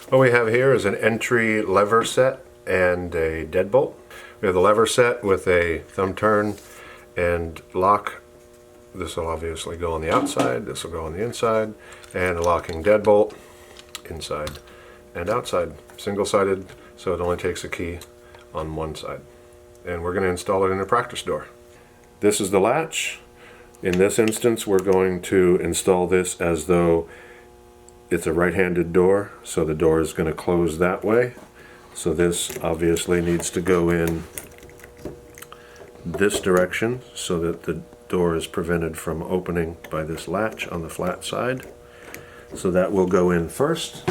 What we have here is an entry lever set and a deadbolt. We have the lever set with a thumb turn and lock. This will obviously go on the outside, this will go on the inside, and a locking deadbolt inside and outside. Single-sided, so it only takes a key on one side. And we're going to install it in a practice door. This is the latch. In this instance, we're going to install this as though it's a right-handed door, so the door is going to close that way. So this obviously needs to go in this direction so that the door is prevented from opening by this latch on the flat side. So that will go in first.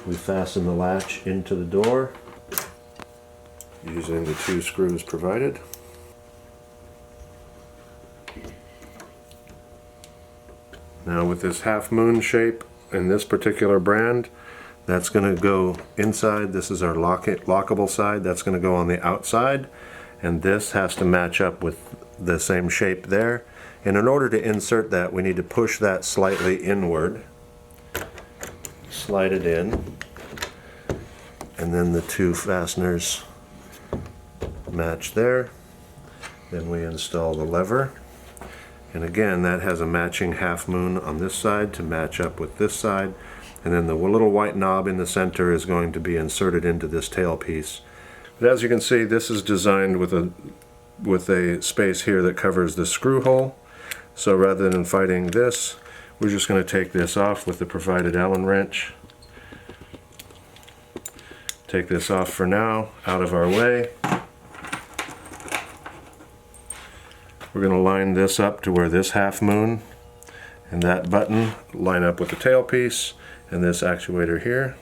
We fasten the latch into the door using the 2 screws provided. Now with this half moon shape in this particular brand, that's going to go inside. This is our lockable side. That's going to go on the outside, and this has to match up with the same shape there. And in order to insert that, we need to push that slightly inward, slide it in, and then the 2 fasteners match there. Then we install the lever. And again, that has a matching half moon on this side to match up with this side. And then the little white knob in the center is going to be inserted into this tailpiece. But as you can see, this is designed with a space here that covers the screw hole. So rather than fighting this, we're just going to take this off with the provided Allen wrench. Take this off for now, out of our way. We're going to line this up to where this half moon and that button line up with the tailpiece and this actuator here.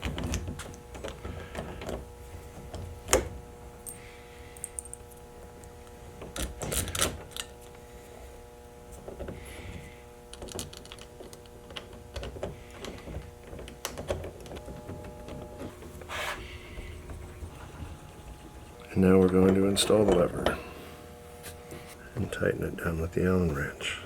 And now we're going to install the lever and tighten it down with the Allen wrench.